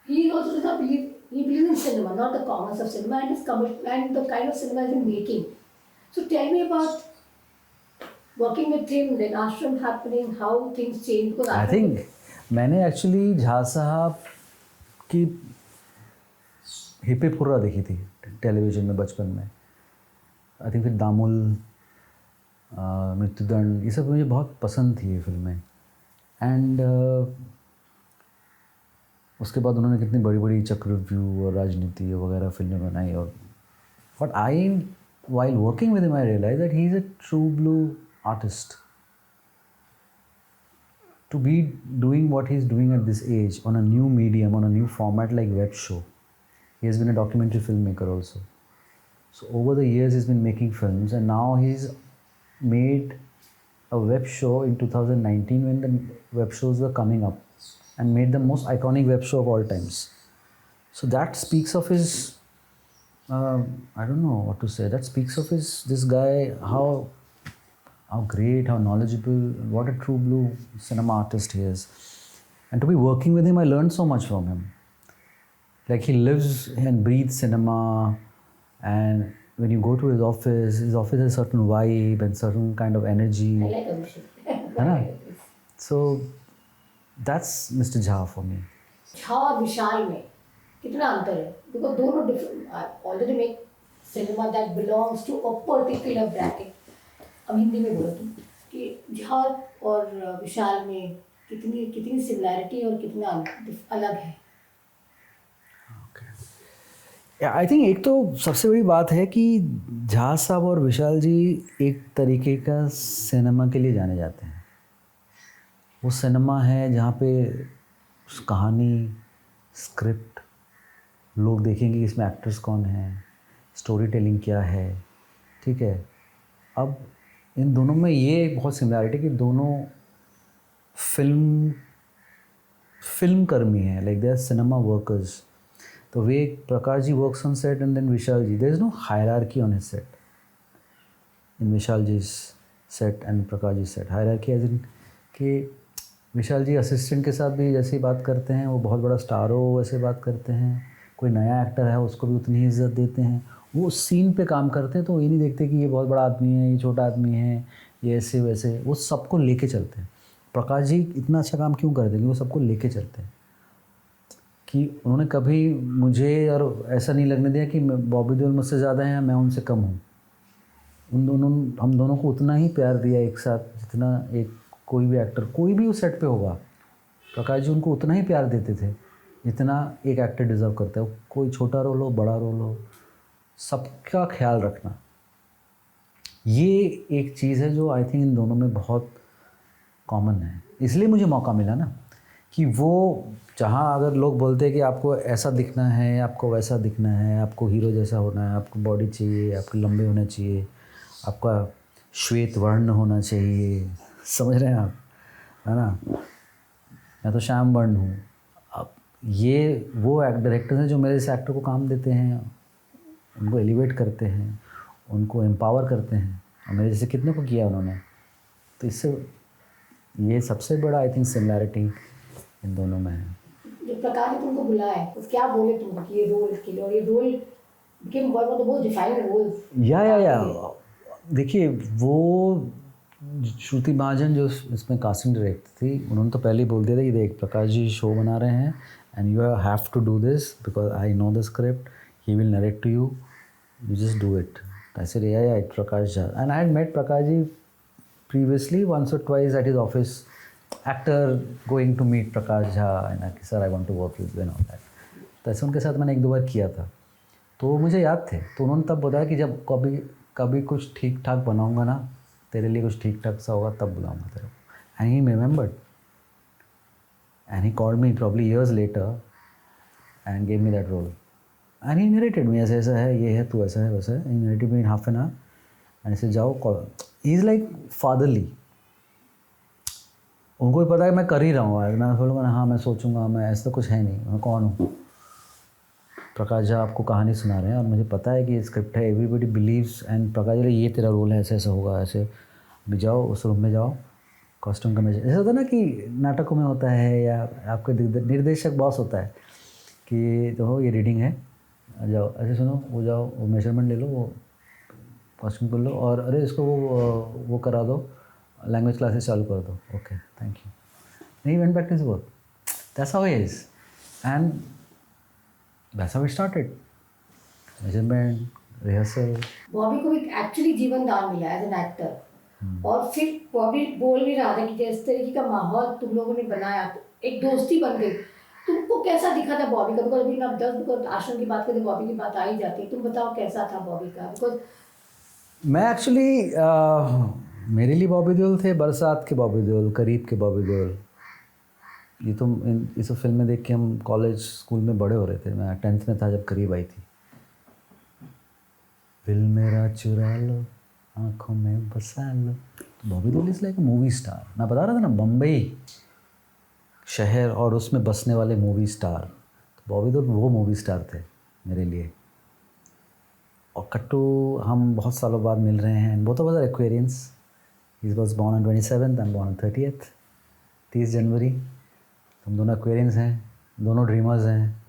He also does not believe, he believes in cinema, not the commerce of cinema and his and the kind of cinema he's been making. So tell me about working with him, then ashram happening, how things change. Because I think मैंने एक्चुअली झा साहब की हिप्पी फुर्रा देखी थी टेलीविज़न में बचपन में। आई थिंक फिर दामुल, मृत्युदंड, ये सब मुझे बहुत पसंद थी ये फिल्में। एंड उसके बाद उन्होंने कितनी बड़ी बड़ी चक्रव्यूह और राजनीति वगैरह फिल्में बनाई। और but I while working with him I realise that he is a true blue artist. To be doing what he's doing at this age on a new medium, on a new format like web show. He has been a documentary filmmaker also. So over the years he's been making films and now he's made a web show in 2019 when the web shows were coming up. and made the most iconic web show of all times. So that speaks of his, I don't know what to say. That speaks of this guy, how great, how knowledgeable, what a true blue cinema artist he is. And to be working with him, I learned so much from him. Like he lives and breathes cinema, and when you go to his office has a certain vibe and certain kind of energy. I like Abhishek. है ना? So that's Mr. Jha for me. Jha और विशाल में कितना अंतर है? बिकॉज दोनों different already make cinema that belongs to a particular bracket. अब हिंदी में बोलो तुम कि झा और विशाल में कितनी कितनी सिमिलैरिटी और कितना अलग है. आई थिंक एक तो सबसे बड़ी बात है कि झा साहब और विशाल जी एक तरीके का सिनेमा के लिए जाने जाते हैं. वो सिनेमा है जहाँ पे कहानी, स्क्रिप्ट, लोग देखेंगे कि इसमें एक्टर्स कौन हैं, स्टोरी टेलिंग क्या है. ठीक है. अब इन दोनों में ये एक बहुत सिमिलैरिटी कि दोनों फिल्म कर्मी हैं. Like they are cinema workers. The way Prakash ji works on set and then Vishal ji, there is no hierarchy on his set. In Vishal ji's set and Prakash ji's set, hierarchy as in कि विशाल जी असिस्टेंट के साथ भी जैसे बात करते हैं, वो बहुत बड़ा स्टार हो वैसे बात करते हैं. कोई नया एक्टर है उसको भी उतनी ही इज्जत देते हैं. वो सीन पे काम करते हैं तो ये नहीं देखते कि ये बहुत बड़ा आदमी है, ये छोटा आदमी है, ये ऐसे वैसे. वो सबको लेके चलते हैं. प्रकाश जी इतना अच्छा काम क्यों करते हैं कि वो सबको लेके चलते हैं. कि उन्होंने कभी मुझे और ऐसा नहीं लगने दिया कि बॉबी देओल मुझसे ज़्यादा हैं, मैं उनसे कम हूँ. हम दोनों को उतना ही प्यार दिया एक साथ जितना एक कोई भी एक्टर, कोई भी उस सेट पे होगा, प्रकाश जी उनको उतना ही प्यार देते थे जितना एक एक्टर डिज़र्व करता है. कोई छोटा रोल हो, बड़ा रोल हो, सबका ख्याल रखना, ये एक चीज़ है जो आई थिंक इन दोनों में बहुत कॉमन है. इसलिए मुझे मौका मिला ना कि वो जहाँ अगर लोग बोलते हैं कि आपको ऐसा दिखना है, आपको वैसा दिखना है, आपको हीरो जैसा होना है, आपको बॉडी चाहिए, आपको लंबे होना चाहिए, आपका श्वेत वर्ण होना चाहिए, समझ रहे हैं आप, है ना. मैं तो श्याम वर्ण हूँ. अब ये वो डायरेक्टर्स हैं जो मेरे इस एक्टर को काम देते हैं, उनको एलिवेट करते हैं, उनको एम्पावर करते हैं. और मेरे जैसे कितने को किया उन्होंने. तो इससे ये सबसे बड़ा आई थिंक सिमिलैरिटी इन दोनों में है. जो प्रकाश ने तुमको बुलाया है तो क्या बोले तुमको कि ये रोल के लिए, और ये role became one of the most defining roles. या देखिए, वो श्रुति महाजन जो इसमें कास्टिंग डायरेक्टर थी, उन्होंने तो पहले ही बोल दिया था कि देख प्रकाश जी शो बना रहे हैं and you have to do this because I know the script, he will narrate to you, you just do it. I said ya it Prakash Jha. And I had met Prakash ji previously once or twice at his office, actor going to meet Prakash Jha and I sir I want to work with you and all that. तो ऐसे उनके साथ मैंने एक दो बार किया था, तो मुझे याद थे. तो उन्होंने तब बताया कि जब कभी कुछ ठीक ठाक बनाऊंगा ना, तेरे लिए कुछ ठीक ठाक सा होगा तब बुलाऊंगा तेरे को. And he remembered and he called me probably years later and gave me that role and he narrated me ऐसा ऐसा है, ये है, तू ऐसा है वैसा है. he narrated me in half an hour and ऐसे जाओ. He is like fatherly. उनको भी पता है मैं कर ही रहा हूँ. मैं बोलूँगा ना हाँ मैं सोचूंगा, मैं ऐसा तो कुछ है नहीं, मैं कौन हूँ. प्रकाश झा आपको कहानी सुना रहे हैं और मुझे पता है कि ये स्क्रिप्ट है, everybody beliefs and Prakash Jha ये तेरा रोल है, ऐसे ऐसा होगा, ऐसे भी जाओ उस रूम में जाओ, कॉस्ट्यूम का मैच. ऐसा होता है ना कि नाटकों में होता है या आपके निर्देशक बॉस होता है कि तो ये रीडिंग है, जाओ ऐसे सुनो, वो जाओ वो मेजरमेंट ले लो, वो कॉस्ट्यूम कर लो, और अरे इसको वो करा दो, लैंग्वेज क्लासेस चालू कर दो. Okay thank you. नहीं went back to his work. That's how he is and that's how we started. Measurement, rehearsal. Bobby को भी एक्चुअली जीवन दान मिला एज एन एक्टर. और फिर बॉबी बोल भी रहा था कि जिस तरीके का माहौल तुम लोगों ने बनाया, तो एक दोस्ती बन गई. तुमको कैसा दिखा था बॉबी का? बिकॉज अभी आप 10 आश्रम की बात करें, बॉबी की बात आ ही जाती है. तुम बताओ कैसा था बॉबी का? बिकॉज मैं एक्चुअली मेरे लिए बॉबी देओल थे बरसात के बॉबी देओल, करीब के बॉबी देओल. ये तो इस फिल्म में देख के हम कॉलेज स्कूल में बड़े हो रहे थे. मैं 10th में था जब करीब आई थी. दिल मेरा चुरा लो, आँखों में बसा लो. Bobby Deol is like a movie star. मैं बता रहा था ना, बम्बई शहर और उसमें बसने वाले मूवी स्टार, तो बॉबी देओल वो मूवी स्टार थे मेरे लिए। और कट्टू हम बहुत सालों बाद मिल रहे हैं, both of us are Aquarians. He was born on 27th, I am born on 30th, 30 January. हम दोनों एक्वेरियंस हैं, दोनों ड्रीमर्स हैं,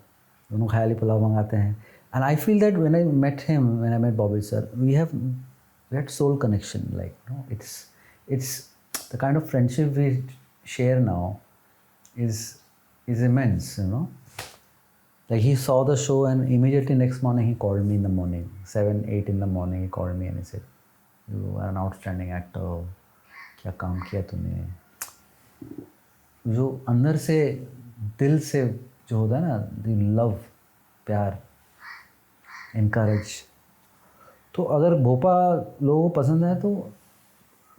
दोनों ख्याली पुलाव मंगाते हैं। And I feel that when I met him, when I met Bobby sir, we had soul connection, like, you know, it's the kind of friendship we share now is immense, you know. Like, he saw the show and immediately next morning he called me in the morning, 7-8 in the morning, he called me and he said, you are an outstanding actor, क्या काम किया तूने। जो अंदर से दिल से जो होता है ना, लव, प्यार, इनकरेज। तो अगर भोपा लोगों को पसंद है तो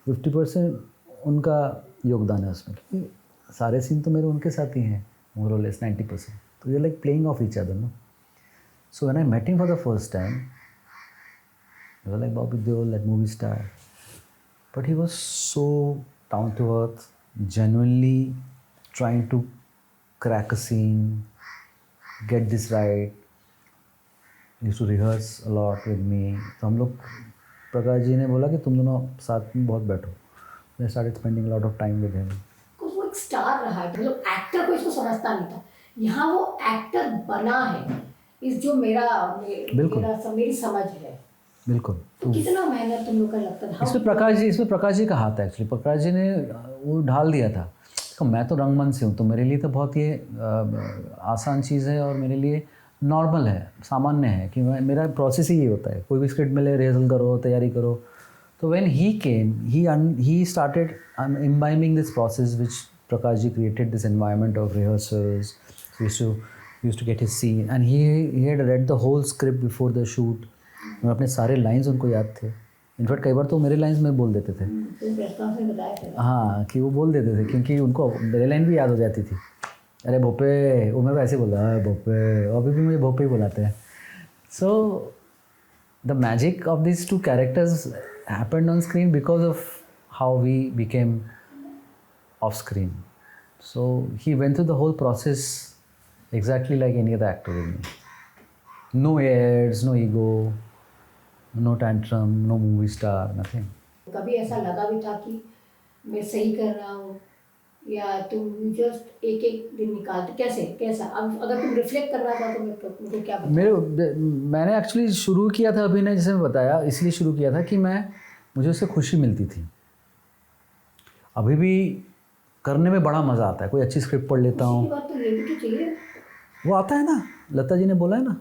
50% उनका योगदान है उसमें, क्योंकि सारे सीन तो मेरे उनके साथ ही हैं, मोर और लेस 90%। तो ये like playing off each other, no. So when I met him for the first time, he was like Bobby Deol, that movie star, but he was so down to earth, genuinely trying to crack a scene, get this right. Used to rehearse a lot with me. तो हम लोग, प्रकाश जी ने बोला कि तुम दोनों साथ में बहुत बैठो। I started spending a lot of time with him. वो एक स्टार रहा है, मतलब एक्टर को इसको समझता नहीं था, यहाँ वो एक्टर बना है। इस जो मेरी समझ है, बिल्कुल। तो कितना मेहनत तुम लोग का लगता था। इसमें प्रकाश जी का हाथ है एक्चुअली। प्रकाश जी ने वो ढाल दिया था। तो मैं तो रंगमंच से हूँ, तो मेरे लिए तो बहुत ये आसान चीज़ है और मेरे लिए नॉर्मल है, सामान्य है कि मेरा प्रोसेस ही ये होता है। कोई भी स्क्रिप्ट मिले, रिहर्सल करो, तैयारी करो। तो when he came, he started imbibing this process which Prakash ji created, this environment of rehearsals. He used to get his scene and he had read the whole script before the shoot. मैं अपने सारे लाइंस उनको याद थे। इनफैक्ट कई बार तो मेरे लाइंस में बोल देते थे। हाँ, कि वो बोल देते थे क्योंकि उनको मेरे लाइन भी याद हो जाती थी। अरे भोपे, वो मैं वैसे बोलता है भोपे, अभी भी मुझे भोपे ही बुलाते हैं। So the magic of this two characters happened on screen because of how we became off screen. So he went through the whole process exactly like any other actor with me. No airs, no ego, no tantrum, no movie star, nothing. कभी ऐसा लगा भी था कि मैं सही कर रहा हूँ, या तुम जस्ट एक एक दिन निकालते, कैसा अब अगर तुम रिफ्लेक्ट करना था तो मुझे क्या बताओ? मैंने एक्चुअली शुरू किया था अभिनय, जैसे मैं बताया, इसलिए शुरू किया था कि मुझे उससे खुशी मिलती थी। अभी भी करने में बड़ा मज़ा आता है। कोई अच्छी स्क्रिप्ट पढ़ लेता हूँ, तो ये भी तो चाहिए, वो आता है ना। लता जी ने बोला है ना,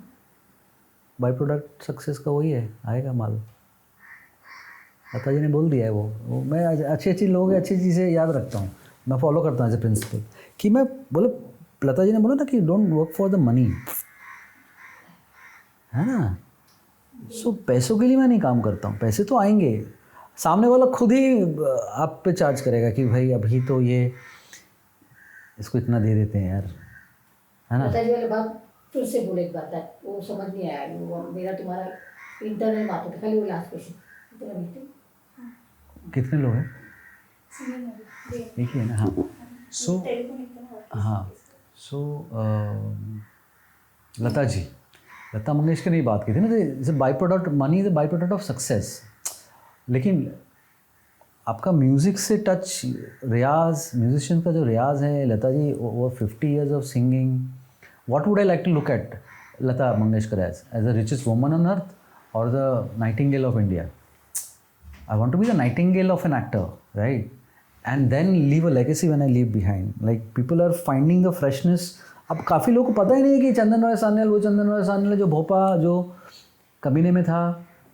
बाई प्रोडक्ट सक्सेस का वही है, आएगा माल। लता जी ने बोल दिया है वो मैं अच्छी लोगों की अच्छी चीज़ें याद रखता हूँ, मैं फॉलो करता हूँ एज ए प्रिंसिपल। कि मैं बोले, लता जी ने बोला ना कि don't work for the money, है ना। सो पैसों के लिए मैं नहीं काम करता हूँ, पैसे तो आएंगे, सामने वाला खुद ही आप पे चार्ज करेगा कि भाई अभी तो ये इसको इतना दे देते हैं यार, है ना। लता जी वाली बात फिर से बोले, एक बात है वो समझ नहीं आया, वो मेरा तुम्हारा इंटरनल बात होता, खाली वो लास्ट क्वेश्चन तेरा बेटे कितने लोग हैं? एक ही है ना। हाँ, सो लता मंगेशकर ने बात की थी ना, जैसे by product money is a by product of success. लेकिन आपका म्यूज़िक से टच, रियाज, म्यूजिशियन का जो रियाज है, Lata ji over 50 years of singing, what would I like to look at Lata Mangeshkar as the richest woman on earth और the nightingale of India? I want to be the nightingale of an actor, right? And then leave a legacy when I leave behind. Like, people are finding the freshness. अब काफ़ी लोगों को पता ही नहीं है कि चंदन रॉय सान्याल, वो चंदन रॉय सान्याल जो भोपा, जो कमीने में था,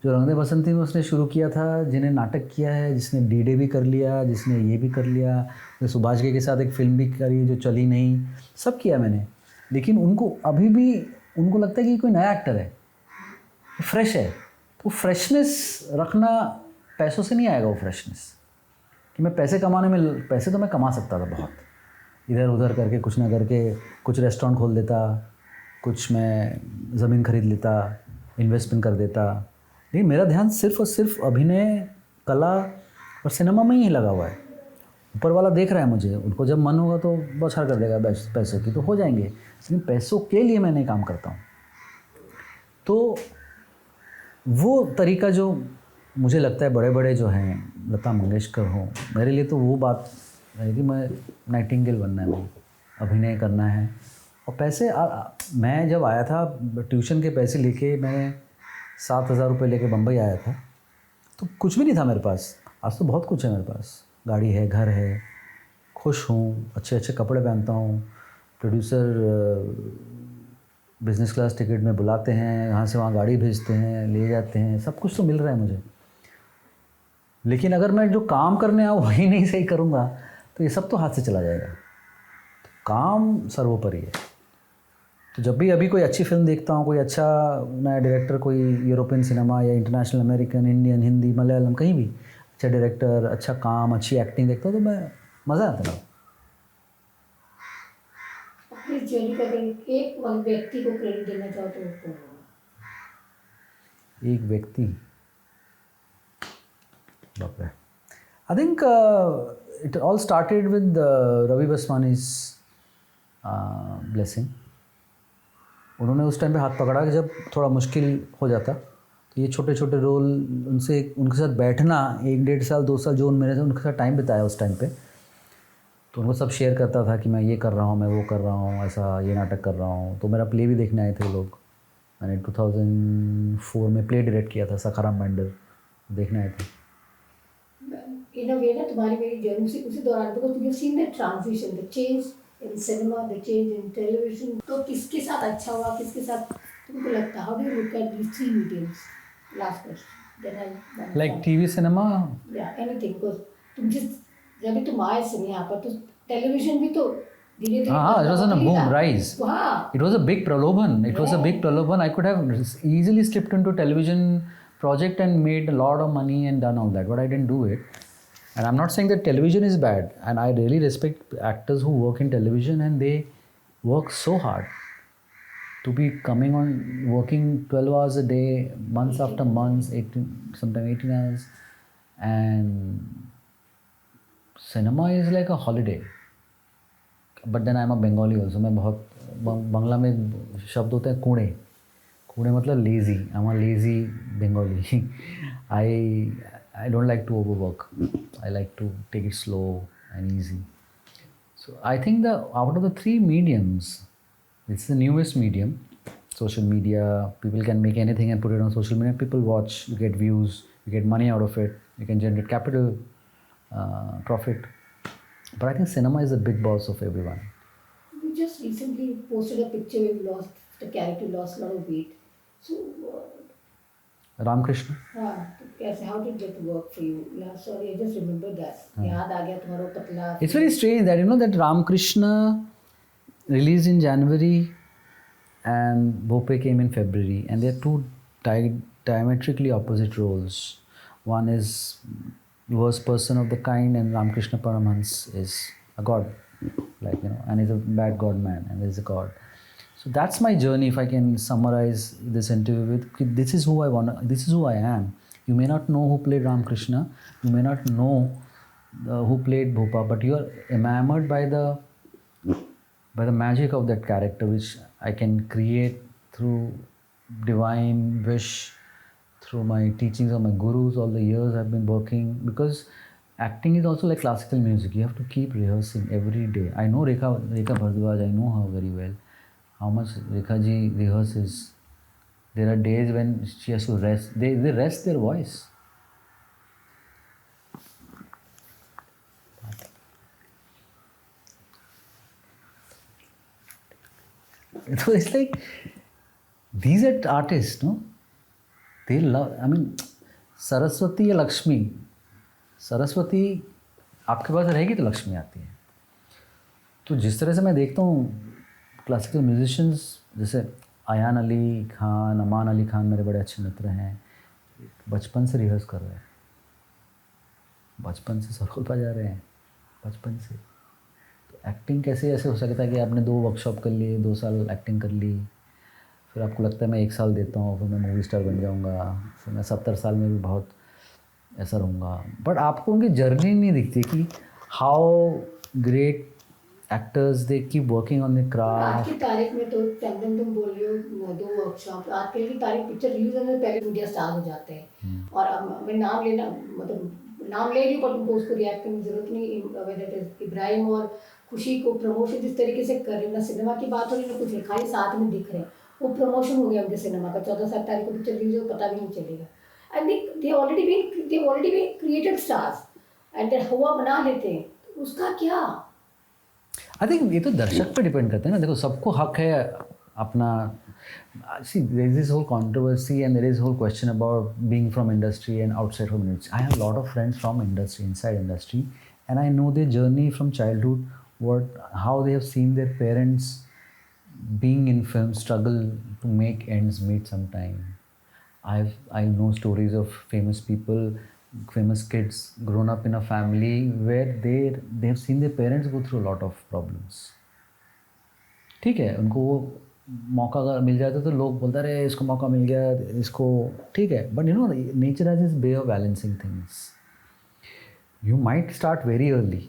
जो रंग दे बसंती में उसने शुरू किया था, जिन्हें नाटक किया है, जिसने D-Day भी कर लिया, जिसने ये भी कर लिया, सुभाष घई के साथ एक फिल्म भी करी जो चली नहीं, सब किया मैंने। लेकिन उनको अभी भी उनको लगता है कि कोई नया एक्टर है, फ्रेश है। तो फ्रेशनेस रखना, पैसों से नहीं आएगा वो फ्रेशनेस। कि मैं पैसे कमाने में, पैसे तो मैं कमा सकता था बहुत, इधर उधर करके, कुछ ना करके, कुछ रेस्टोरेंट खोल देता, कुछ मैं ज़मीन खरीद लेता, इन्वेस्टमेंट कर देता। लेकिन मेरा ध्यान सिर्फ और सिर्फ अभिनय, कला और सिनेमा में ही लगा हुआ है। ऊपर वाला देख रहा है मुझे, उनको जब मन होगा तो बौछार कर देगा पैसों की, तो हो जाएंगे, लेकिन पैसों के लिए मैं नहीं काम करता हूँ। तो वो तरीका जो मुझे लगता है बड़े बड़े जो हैं, लता मंगेशकर हों, मेरे लिए तो वो बात है कि मैं नाइटिंगेल बनना है, मुझे अभिनय करना है। और पैसे मैं जब आया था ट्यूशन के पैसे लेके, मैं 7,000 रुपये लेके बम्बई आया था, तो कुछ भी नहीं था मेरे पास। आज तो बहुत कुछ है मेरे पास, गाड़ी है, घर है, खुश हूँ, अच्छे अच्छे कपड़े पहनता हूँ, प्रोड्यूसर बिज़नेस क्लास टिकट में बुलाते हैं, यहाँ से वहाँ गाड़ी भेजते हैं, ले जाते हैं, सब कुछ तो मिल रहा है मुझे। लेकिन अगर मैं जो काम करने आऊँ वही नहीं सही करूँगा तो ये सब तो हाथ से चला जाएगा। तो काम सर्वोपरि है। तो जब भी अभी कोई अच्छी फिल्म देखता हूँ, कोई अच्छा नया डायरेक्टर, कोई यूरोपियन सिनेमा या international, American, Indian, Hindi, Malayalam, कहीं भी अच्छा डायरेक्टर, अच्छा काम, अच्छी एक्टिंग देखता हूँ तो मैं मज़ा आता है। अपनी जर्नी का अगर एक व्यक्ति को क्रेडिट देना चाहो तो वो कौन होगा? एक व्यक्ति, बाप रे, I think it all started with Ravi Baswani's blessing. उन्होंने उस टाइम पे हाथ पकड़ा कि जब थोड़ा मुश्किल हो जाता तो ये छोटे छोटे रोल, उनसे उनके साथ बैठना 1-1.5 साल 2 साल जो मेरे से उनके साथ टाइम बिताया उस टाइम पे, तो उनको सब शेयर करता था कि मैं ये कर रहा हूँ, मैं वो कर रहा हूँ, ऐसा ये नाटक कर रहा हूँ। तो मेरा प्ले भी देखने आए थे लोग। मैंने 2004 में प्ले डायरेक्ट किया था, सखाराम बैंडर, देखने आए थे। इन अ वे ना तुम्हारी मेरी जर्नी से उसी दौरान, because you seen the transition, the change in cinema, the change in television. तो किसके साथ अच्छा हुआ, किसके साथ तुमको लगता है, how do you look at these 3 mediums? Last question then I like TV, cinema, या एनीथिंग, बिकॉज तुम जिस जब भी तुम आए सिने यहाँ पर तो टेलीविजन भी तो धीरे धीरे हाँ, it was on a boom rise. हाँ, It was a big praloban. It was a big praloban. I could have easily slipped into television project and made a lot of money and done all that, but I didn't do it. And I'm not saying that television is bad. And I really respect actors who work in television and they work so hard to be coming on, working 12 hours a day, months after months, 18, sometimes 18 hours. And cinema is like a holiday. But then I am a Bengali also. मैं बहुत बांग्ला में शब्द होते हैं कूड़े, कूड़े मतलब lazy. I am a lazy Bengali. I don't like to overwork, I like to take it slow and easy. So I think the out of the 3 mediums, it's the newest medium, social media. People can make anything and put it on social media. People watch, you get views, you get money out of it, you can generate capital, profit. But I think cinema is the big boss of everyone. You just recently posted a picture where you lost, the character lost a lot of weight. So, Ramakrishna. कैसे, how did that work for you? Yeah, sorry, I just remember that. याद आ गया तुम्हारा पतला. It's very strange that, you know, that Ramakrishna released in January and Bhope came in February, and they're two diametrically opposite roles. One is worst person of the kind, and Ramakrishna Paramhans is a god, like, you know, and he's a bad god man, and there's a god. So that's my journey. If I can summarize this interview with, this is who I want, this is who I am. You may not know who played Ramakrishna, you may not know who played Bhopa, but you are enamored by the magic of that character, which I can create through divine wish, through my teachings of my gurus, all the years I've been working. Because acting is also like classical music. You have to keep rehearsing every day. I know Rekha Bhardwaj, I know her very well. How much Rekha ji rehearses. There are days when she has to rest. They rest their voice. So it's like, these are artists, no? They love, I mean, Saraswati या लक्ष्मी, सरस्वती आपके पास रहेगी तो लक्ष्मी आती है। तो जिस तरह से मैं देखता हूँ क्लासिकल म्यूजिशियंस, जैसे अयान अली खान, अमान अली खान मेरे बड़े अच्छे मित्र हैं, बचपन से रिहर्स कर रहे हैं, बचपन से सरोल बजा रहे हैं, बचपन से। तो एक्टिंग कैसे ऐसे हो सकता है कि आपने 2 वर्कशॉप कर लिए, 2 साल एक्टिंग कर ली, फिर आपको लगता है मैं 1 साल देता हूँ, फिर मैं मूवी स्टार बन जाऊँगा, फिर मैं 70 साल में भी बहुत ऐसा रहूँगा। बट आपको उनकी जर्नी नहीं दिखती कि how great actors they keep working on the आज craft. की तारीख में तो चंदन तुम बोल रहे हो 2 वर्कशॉप, आज कल की तारीख पिक्चर रिलीज होने से पहले मीडिया स्टार हो जाते हैं। और अब मैं नाम लेना मतलब नाम ले रही हूँ, पर तुमको उसको रिएक्ट करने की जरूरत नहीं। वेदर इब्राहिम और खुशी को प्रमोशन जिस तरीके से कर रहे हैं ना, सिनेमा की बात हो रही ना, कुछ नहीं, खाली साथ में दिख रहे हैं, वो प्रमोशन हो गया उनके सिनेमा का। 14 तारीख को पिक्चर रिलीज हो, पता भी नहीं चलेगा। I think they already been created stars and they हुआ बना लेते हैं, उसका क्या? आई थिंक ये तो दर्शक पे डिपेंड करता है ना। देखो सबको हक है अपना। See there is this whole controversy and there is whole question about being from industry and outside from industry. I have lot of friends from industry, inside industry, and I know their journey from childhood, what how they have seen their parents being in film struggle to make ends meet sometime. I know stories of famous people, famous kids grown up in a family where they have seen their parents go through a lot of problems. ठीक है, उनको वो मौका अगर मिल जाता तो लोग बोलते रहे इसको मौका मिल गया इसको, ठीक है, but you know nature has this way of balancing things. You might start very early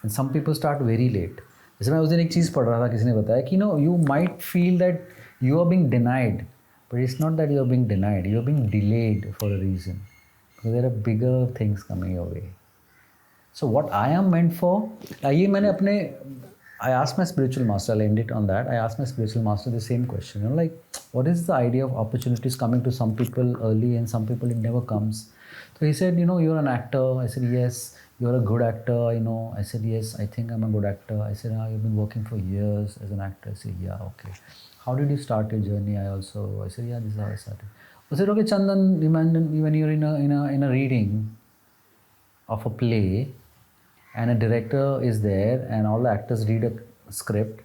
and some people start very late. जैसे मैं उस दिन एक चीज़ पढ़ रहा था, किसी ने बताया कि no you might feel that you are being denied, but it's not that you are being denied, you are being delayed for a reason, because there are bigger things coming your way. So what I am meant for, ये मैंने अपने I asked my spiritual master, I'll end it on that. I asked my spiritual master the same question, you know, like what is the idea of opportunities coming to some people early and some people it never comes. So he said, you know, you're an actor. I said, yes. You're a good actor, you know. I said, yes, I think I'm a good actor. I said, you've been working for years as an actor. I said, yeah, okay. How did you start your journey? I said, yeah, this is how I started. I said, okay, Chandan, imagine when you're in a reading of a play, and a director is there, and all the actors read a script,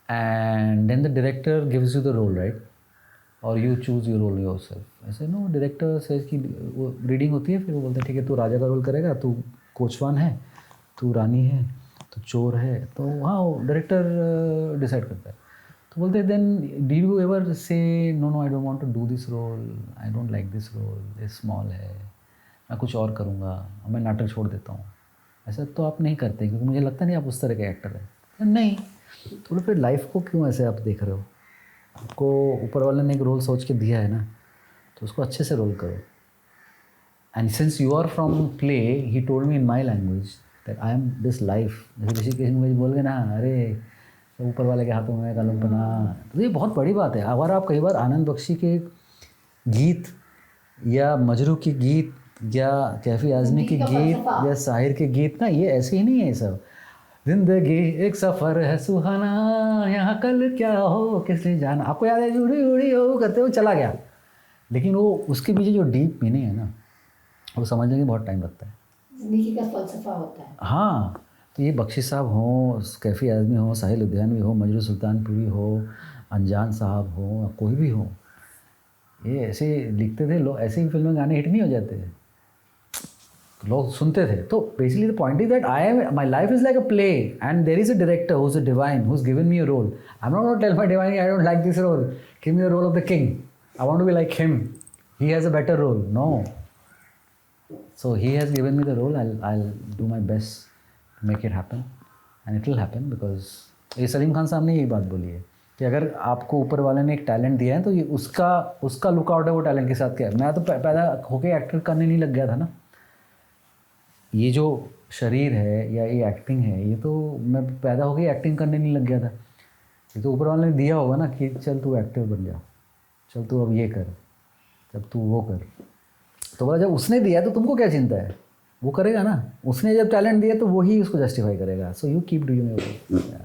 and then the director gives you the role, right? Or you choose your role yourself. I said, no, director says कि वो reading होती है, फिर वो बोलते हैं ठीक है तू राजा का रोल करेगा, तू कोचवान है, तू रानी है, तू चोर है, तो हाँ डायरेक्टर डिसाइड करता है. तो बोलते हैं then do you ever say no no I don't want to do this role, I don't like this role, ये स्मॉल है, मैं कुछ और करूँगा, मैं नाटक छोड़ देता हूँ. ऐसा तो आप नहीं करते क्योंकि मुझे लगता नहीं आप उस तरह के एक्टर हैं. नहीं, तो फिर लाइफ को क्यों ऐसे आप देख रहे हो? आपको ऊपर वाले ने एक रोल सोच के दिया है ना, तो उसको अच्छे से रोल करो. And since you are from play, he told me in my language that I am this life. जैसे किसी मुझे बोल गए ना, अरे ऊपर वाले के हाथों में कलम बना, तो ये बहुत बड़ी बात है. अगर आप कई बार आनंद बख्शी के गीत या मजरू के गीत या कैफी आज़मी के गीत या साहिर के गीत ना, ये ऐसे ही नहीं है. सब जिंदगी एक सफ़र है सुहाना, यहाँ कल क्या हो किसने जाना, आपको याद है उड़ी उड़ी हो करते हो चला गया, लेकिन वो उसके पीछे जो डीप मीनिंग है ना, वो समझने में बहुत टाइम लगता है. जिंदगी का फलसफा होता है. हाँ, तो ये बख्शी साहब हो, कैफी आज़मी हो, साहिल लुधियानवी हो, मजरू सुल्तानपुरी हो, अनजान साहब हो, कोई भी हो, ये ऐसे लिखते थे लोग, ऐसे ही फिल्में गाने हिट नहीं हो जाते, लोग सुनते थे. तो basically the point is that my life is like a play and there is a director who is a divine who is given me a role. I am not going to tell my divine I don't like this role, give me the role of the king, I want to be like him, he has a better role. No, so he has given me the role, I do my best to make it happen and it will happen. Because ये सलीम खान साहब ने यही बात बोली है कि अगर आपको ऊपर वाले ने एक टैलेंट दिया है तो ये उसका लुकआउट है वो टैलेंट के साथ. क्या मैं तो पैदा होके एक्टर करने नहीं लग गया था ना. ये जो शरीर है या ये एक्टिंग है, ये तो मैं पैदा हो गई एक्टिंग करने नहीं लग गया था. ये तो ऊपर वाले ने दिया होगा ना कि चल तू एक्टर बन जा, चल तू अब ये कर, जब तू वो कर. तो बोला जब उसने दिया तो तुमको क्या चिंता है, वो करेगा ना. उसने जब टैलेंट दिया तो वही उसको जस्टिफाई करेगा. So you keep doing your work.